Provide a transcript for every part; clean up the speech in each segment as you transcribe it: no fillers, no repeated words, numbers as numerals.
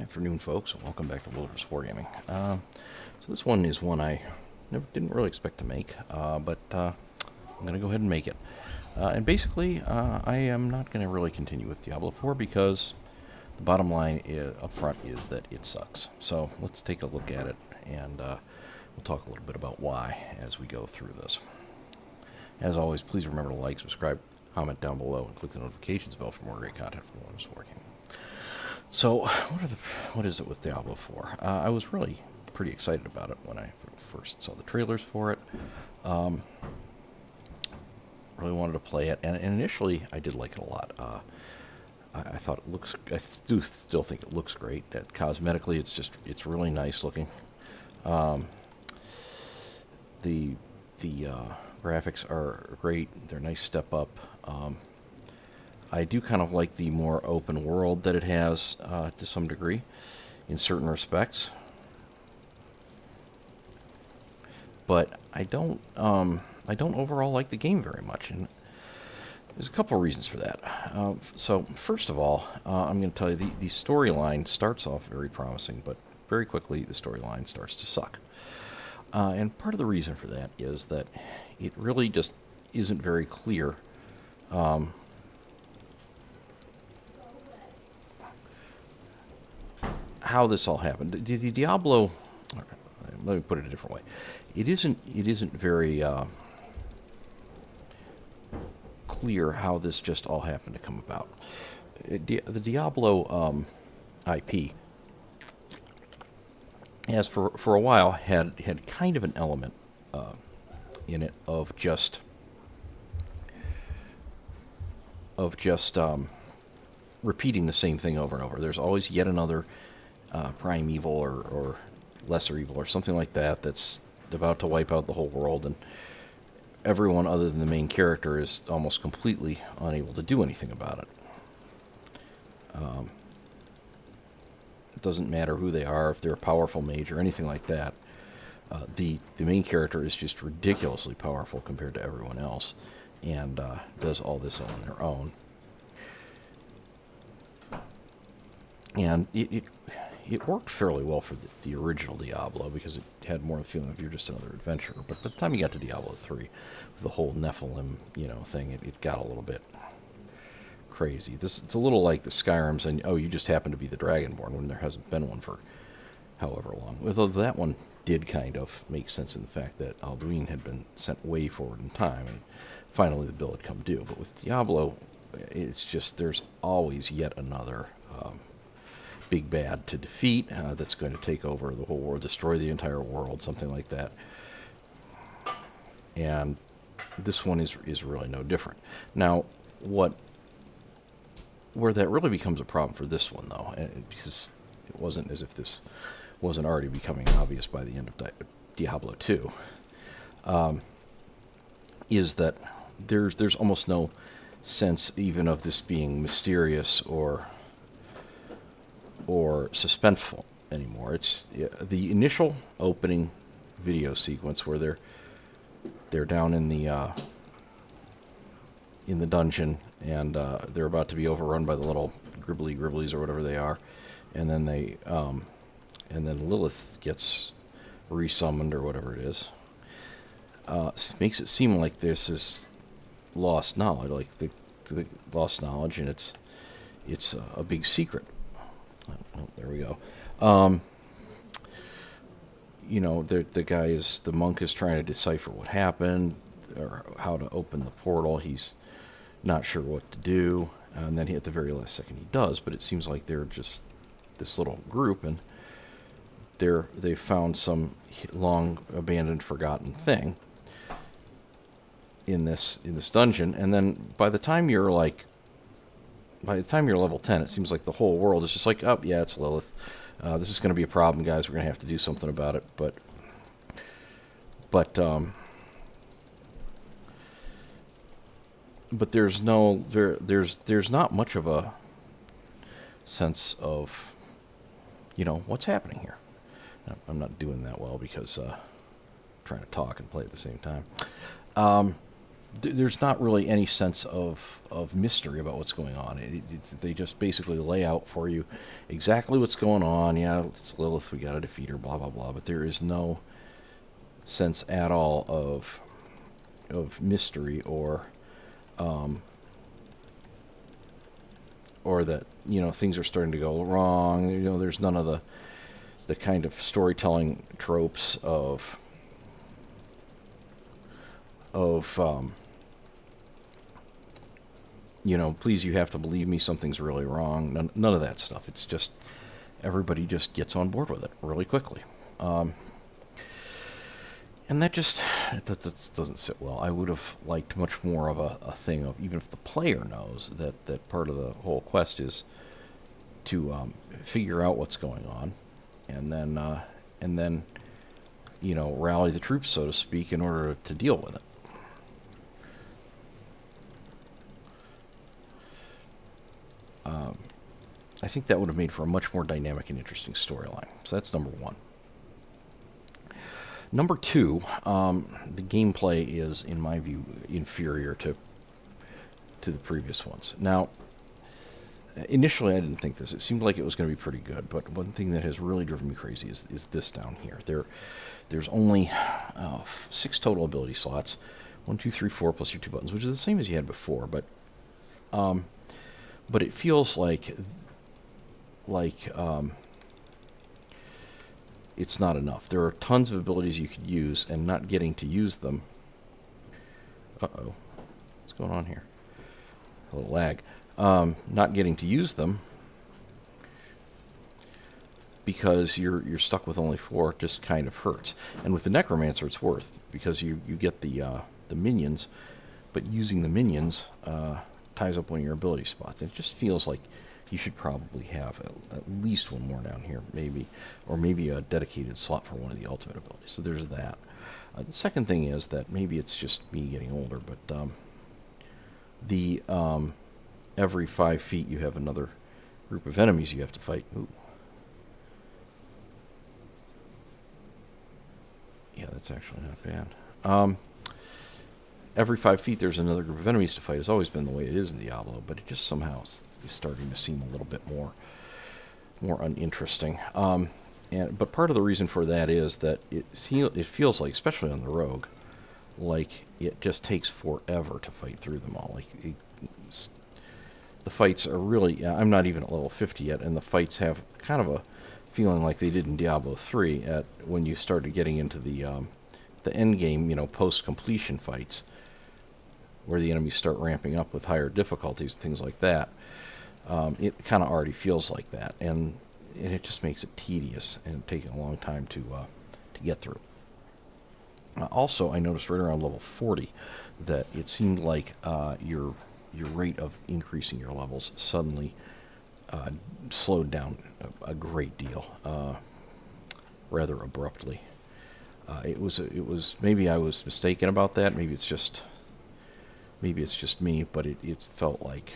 Afternoon, folks, and welcome back to Wilderness Wargaming. So this one is one I didn't really expect to make, but I'm going to go ahead and make it. And basically, I am not going to really continue with Diablo IV because the bottom line up front is that it sucks. So let's take a look at it, and we'll talk a little bit about why as we go through this. As always, please remember to like, subscribe, comment down below, and click the notifications bell for more great content from Wilderness Wargaming. So, what is it with Diablo IV? I was really pretty excited about it when I first saw the trailers for it. Really wanted to play it, and initially I did like it a lot. I thought it looks. I do still think it looks great. That cosmetically, it's really nice looking. The graphics are great. They're a nice step up. I do kind of like the more open world that it has to some degree in certain respects. But I don't overall like the game very much, and there's a couple of reasons for that. So first of all, I'm going to tell you the storyline starts off very promising, but very quickly the storyline starts to suck. And part of the reason for that is that it really just isn't very clear how this all happened. The Diablo, let me put it a different way. It isn't very clear how this just all happened to come about. The Diablo IP has for a while had kind of an element in it of just repeating the same thing over and over. There's always yet another prime evil or lesser evil or something like that that's about to wipe out the whole world, and everyone other than the main character is almost completely unable to do anything about it. It doesn't matter who they are, if they're a powerful mage or anything like that. The main character is just ridiculously powerful compared to everyone else, and does all this on their own. And it worked fairly well for the original Diablo because it had more the feeling of you're just another adventurer. But by the time you got to Diablo 3, the whole Nephilim, thing, it got a little bit crazy. It's a little like the Skyrims, and you just happen to be the Dragonborn when there hasn't been one for however long. Although that one did kind of make sense in the fact that Alduin had been sent way forward in time, and finally the bill had come due. But with Diablo, it's just there's always yet another big bad to defeat that's going to take over the whole world, destroy the entire world, something like that. And this one is really no different. Now, where that really becomes a problem for this one, though, because it wasn't as if this wasn't already becoming obvious by the end of Diablo 2, is that there's almost no sense even of this being mysterious or suspenseful anymore. It's the initial opening video sequence where they're down in the dungeon, and they're about to be overrun by the little gribblies or whatever they are, and then and then Lilith gets resummoned or whatever it is. Makes it seem like there's this lost knowledge, like the lost knowledge, and it's a big secret. Oh, there we go. The monk is trying to decipher what happened or how to open the portal. He's not sure what to do, and then at the very last second he does. But it seems like they're just this little group, and they found some long abandoned, forgotten thing in this dungeon. And then by the time you're level 10, it seems like the whole world is just like, oh, yeah, it's Lilith. This is going to be a problem, guys. We're going to have to do something about it. But there's not much of a sense of, what's happening here. I'm not doing that well because I'm trying to talk and play at the same time. there's not really any sense of mystery about what's going on. They just basically lay out for you exactly what's going on. Yeah, it's Lilith, we got to defeat her, blah, blah, blah. But there is no sense at all of mystery or that, you know, things are starting to go wrong. You know, there's none of the kind of storytelling tropes of you know, please, you have to believe me, something's really wrong. None of that stuff. It's just everybody just gets on board with it really quickly. And that doesn't sit well. I would have liked much more of a thing of, even if the player knows that part of the whole quest is to figure out what's going on, and then you know, rally the troops, so to speak, in order to deal with it. I think that would have made for a much more dynamic and interesting storyline. So that's number one. Number two, the gameplay is, in my view, inferior to the previous ones. Now, initially I didn't think this. It seemed like it was going to be pretty good, but one thing that has really driven me crazy is this down here. There's only 6 total ability slots. 1, 2, 3, 4 plus your 2 buttons, which is the same as you had before, but it feels like it's not enough. There are tons of abilities you could use, and not getting to use them. Uh-oh. What's going on here? A little lag. Not getting to use them because you're stuck with only 4 just kind of hurts. And with the Necromancer, it's worth, because you get the minions, but using the minions ties up one of your ability spots. And it just feels like you should probably have at least one more down here, maybe, or maybe a dedicated slot for one of the ultimate abilities. So there's that. The second thing is that maybe it's just me getting older, but every 5 feet you have another group of enemies you have to fight. Ooh. Yeah, that's actually not bad. Every 5 feet there's another group of enemies to fight. It's always been the way it is in Diablo, but it just somehow is starting to seem a little bit more uninteresting. But part of the reason for that is that it feels like, especially on the rogue, like it just takes forever to fight through them all. Like the fights are really, I'm not even at level 50 yet, and the fights have kind of a feeling like they did in Diablo 3 when you started getting into the end game, you know, post-completion fights, where the enemies start ramping up with higher difficulties and things like that. It kind of already feels like that, and it just makes it tedious and taking a long time to get through. Also, I noticed right around level 40 that it seemed like your rate of increasing your levels suddenly slowed down a great deal, rather abruptly. It was maybe I was mistaken about that. Maybe it's just me, but it felt like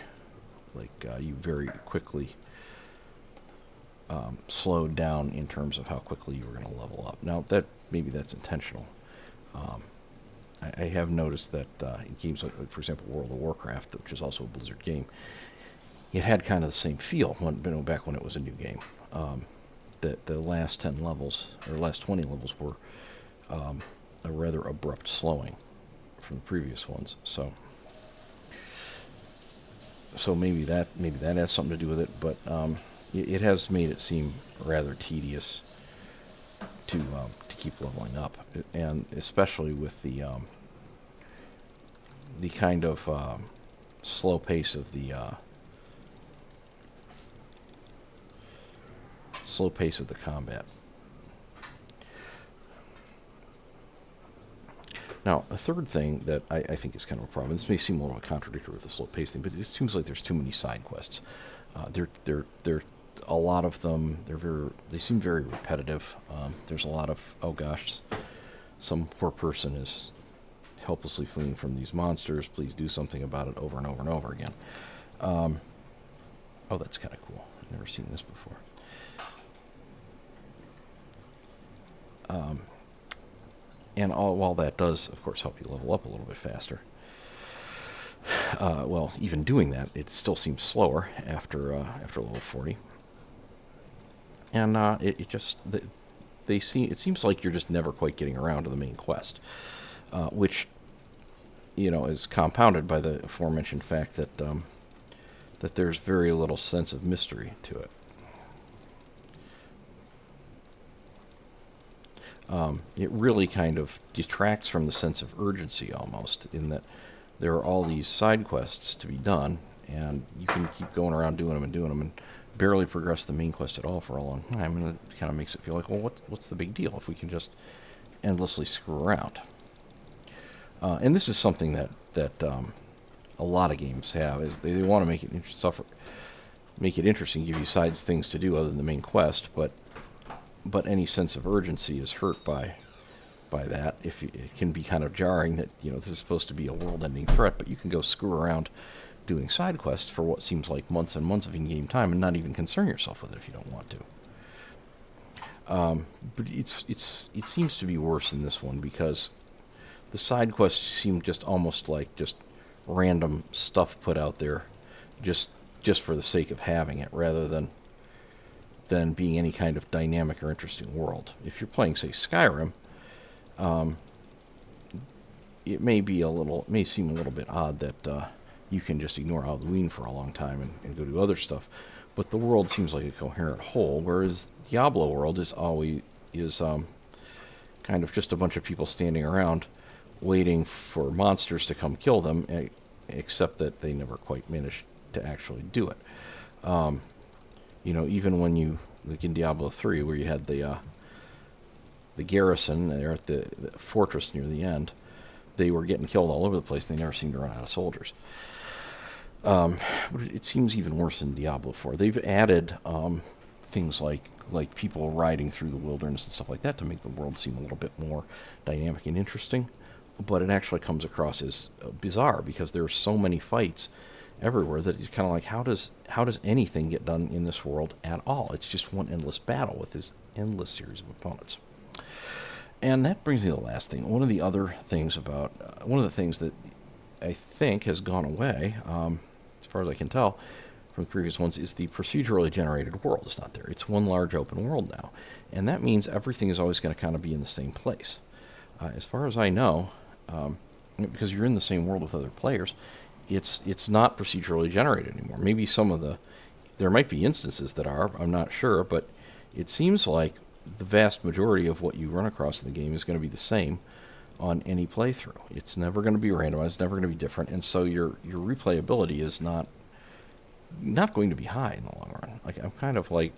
you very quickly slowed down in terms of how quickly you were going to level up. Now maybe that's intentional. I have noticed that in games like, for example, World of Warcraft, which is also a Blizzard game, it had kind of the same feel back when it was a new game. That the last 10 levels, or last 20 levels, were a rather abrupt slowing from the previous ones. So maybe that has something to do with it, but it has made it seem rather tedious to keep leveling up, and especially with the kind of slow pace of the combat. Now, a third thing that I think is kind of a problem, this may seem a little contradictory with the slow pace thing, but it seems like there's too many side quests. They're a lot of them. They seem very repetitive. There's a lot of, oh gosh, some poor person is helplessly fleeing from these monsters. Please do something about it, over and over and over again. Oh, that's kind of cool. I've never seen this before. And while that does, of course, help you level up a little bit faster, well, even doing that, it still seems slower after level 40. And it just it seems like you're just never quite getting around to the main quest, which is compounded by the aforementioned fact that that there's very little sense of mystery to it. It really kind of detracts from the sense of urgency almost, in that there are all these side quests to be done, and you can keep going around doing them and barely progress the main quest at all for a long time, and it kind of makes it feel like, well, what's the big deal if we can just endlessly screw around? And this is something that a lot of games have, is they want to make it interesting, give you sides things to do other than the main quest, but any sense of urgency is hurt by that. It can be kind of jarring that this is supposed to be a world-ending threat, but you can go screw around doing side quests for what seems like months and months of in-game time and not even concern yourself with it if you don't want to. But it seems to be worse in this one, because the side quests seem just almost like just random stuff put out there just for the sake of having it, rather than being any kind of dynamic or interesting world. If you're playing, say, Skyrim, it may seem a little bit odd that you can just ignore Halloween for a long time and go do other stuff, but the world seems like a coherent whole, whereas Diablo world is kind of just a bunch of people standing around waiting for monsters to come kill them, except that they never quite managed to actually do it. Even when you, like in Diablo 3, where you had the garrison there at the fortress near the end, they were getting killed all over the place. They never seemed to run out of soldiers. But it seems even worse in Diablo 4. They've added things like people riding through the wilderness and stuff like that to make the world seem a little bit more dynamic and interesting. But it actually comes across as bizarre, because there are so many fights everywhere that it's kind of like, how does anything get done in this world at all? It's just one endless battle with this endless series of opponents. And that brings me to the last thing. One of the things that I think has gone away, as far as I can tell from the previous ones, is the procedurally generated world. It's not there. It's one large open world now, and that means everything is always going to kind of be in the same place. As far as I know, because you're in the same world with other players, it's not procedurally generated anymore. Maybe there might be instances that are, I'm not sure, but it seems like the vast majority of what you run across in the game is going to be the same on any playthrough. It's never going to be randomized, it's never going to be different, and so your replayability is not going to be high in the long run. Like, I'm kind of like,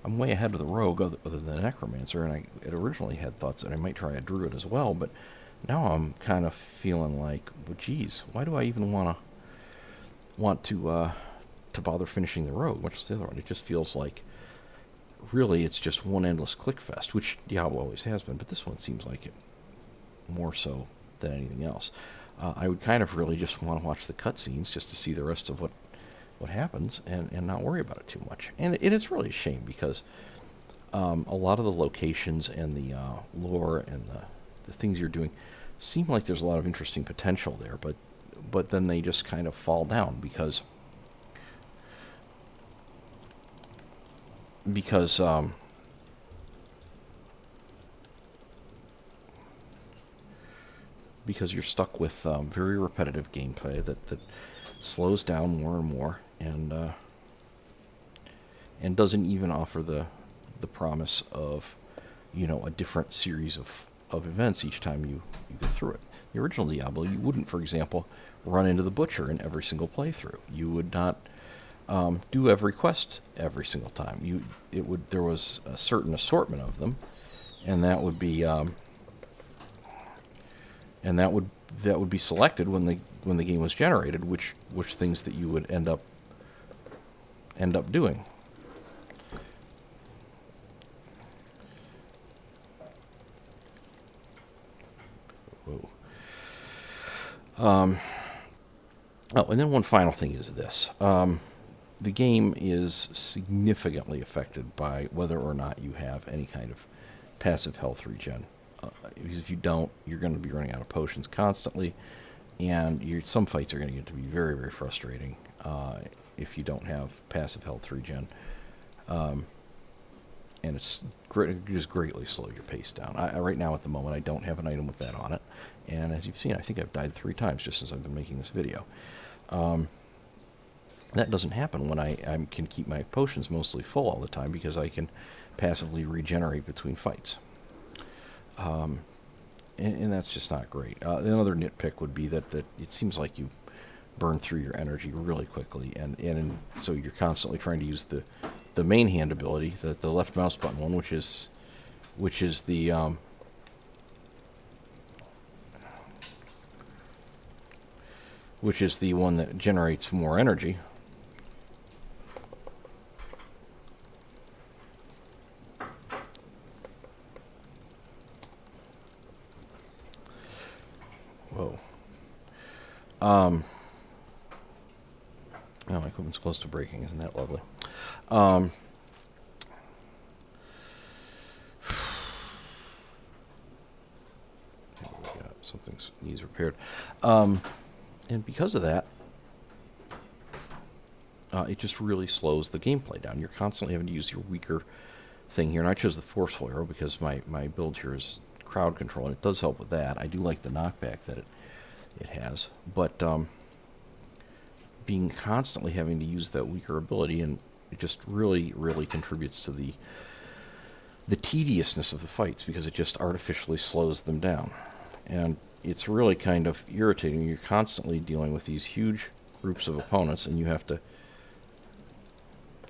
I'm way ahead of the rogue other than the necromancer, and I had originally had thoughts that I might try a druid as well, but now I'm kind of feeling like, well, geez, why do I even want to bother finishing the rogue, which is the other one? It just feels like, really, it's just one endless click fest, which Diablo always has been, but this one seems like it more so than anything else. I would kind of really just want to watch the cutscenes just to see the rest of what happens and not worry about it too much. And it's really a shame, because a lot of the locations and the lore and the things you're doing seem like there's a lot of interesting potential there, but then they just kind of fall down because you're stuck with very repetitive gameplay that slows down more and more, and doesn't even offer the promise of a different series of events each time you go through it. The original Diablo, you wouldn't, for example, run into the butcher in every single playthrough. You would not do every quest every single time. There was a certain assortment of them, and that would be selected when the game was generated, which things that you would end up doing. Whoa. And then one final thing is this. The game is significantly affected by whether or not you have any kind of passive health regen. Because if you don't, you're going to be running out of potions constantly. And some fights are going to get to be very, very frustrating if you don't have passive health regen. And it just greatly slow your pace down. Right now, at the moment, I don't have an item with that on it. And as you've seen, I think I've died 3 times just since I've been making this video. That doesn't happen when I can keep my potions mostly full all the time because I can passively regenerate between fights. And that's just not great. Another nitpick would be that it seems like you burn through your energy really quickly, and so you're constantly trying to use the main hand ability, the left mouse button one, which is the one that generates more energy. Whoa. Oh, my equipment's close to breaking. Isn't that lovely? Something needs repaired. And because of that, it just really slows the gameplay down. You're constantly having to use your weaker thing here. And I chose the forceful arrow because my build here is crowd control, and it does help with that. I do like the knockback that it has. But being constantly having to use that weaker ability, and it just really, really contributes to the tediousness of the fights because it just artificially slows them down. And it's really kind of irritating. You're constantly dealing with these huge groups of opponents, and you have to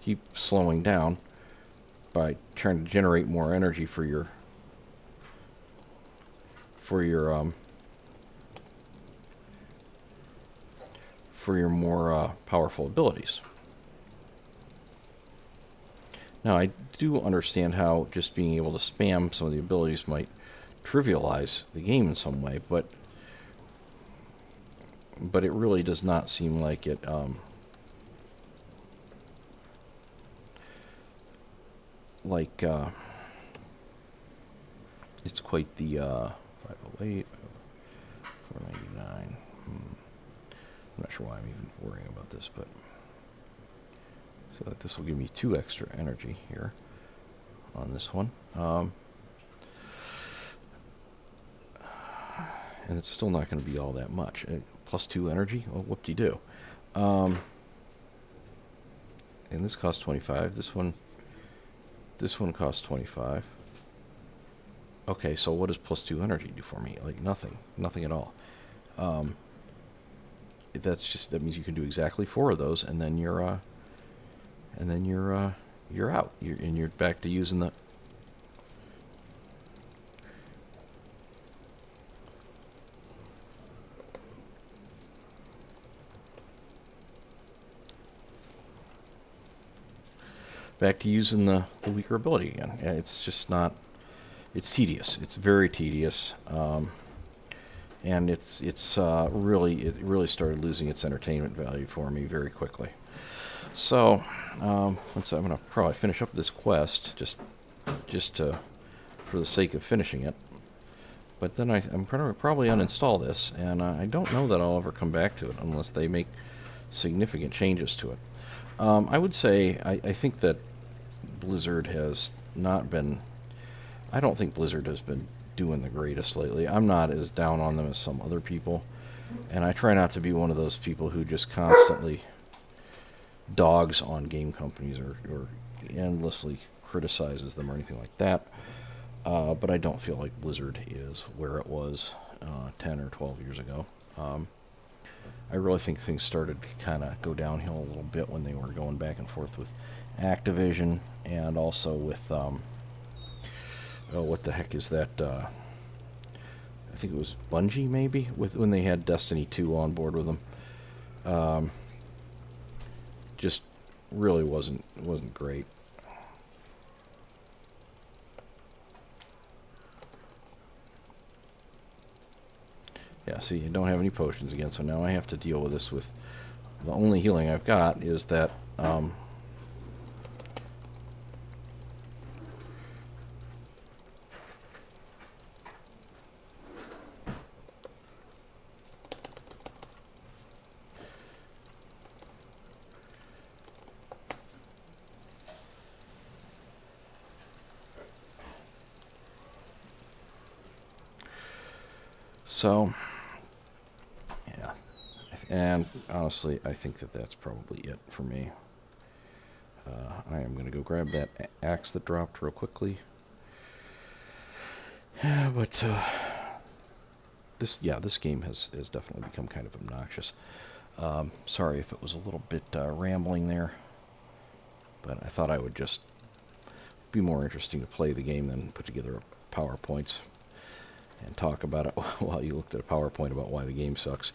keep slowing down by trying to generate more energy for your more powerful abilities. Now, I do understand how just being able to spam some of the abilities might trivialize the game in some way, but it really does not seem like it it's quite the 508, 499. I'm not sure why I'm even worrying about this, but so that this will give me 2 extra energy here on this one. And it's still not going to be all that much. Plus 2 energy? Well, whoop-de-doo. And this costs 25. This one costs 25. Okay, so what does plus 2 energy do for me? Like nothing. Nothing at all. That means you can do exactly 4 of those, and then you're out. You're back to using the weaker ability again. And it's just not. It's tedious. It's very tedious. And it really started losing its entertainment value for me very quickly. So, I'm going to probably finish up this quest just for the sake of finishing it. But then I'm probably uninstall this, and I don't know that I'll ever come back to it unless they make significant changes to it. I would say I think that Blizzard has not been. I don't think Blizzard has been doing the greatest lately. I'm not as down on them as some other people, and I try not to be one of those people who just constantly dogs on game companies or endlessly criticizes them or anything like that. But I don't feel like Blizzard is where it was 10 or 12 years ago. I really think things started to kind of go downhill a little bit when they were going back and forth with Activision, and also with what the heck is that? I think it was Bungie, maybe, when they had Destiny 2 on board with them. Just really wasn't great. Yeah, see, I don't have any potions again, so now I have to deal with this with the only healing I've got is that So, yeah. And honestly, I think that that's probably it for me. I am going to go grab that axe that dropped real quickly. Yeah, but this game has definitely become kind of obnoxious. Sorry if it was a little bit rambling there, but I thought I would just be more interesting to play the game than put together a PowerPoints and talk about it while you looked at a PowerPoint about why the game sucks.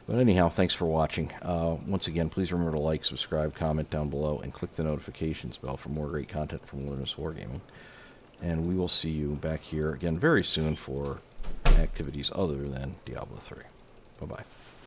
But anyhow, thanks for watching. Once again, please remember to like, subscribe, comment down below, and click the notifications bell for more great content from Wilderness Wargaming. And we will see you back here again very soon for activities other than Diablo 3. Bye-bye.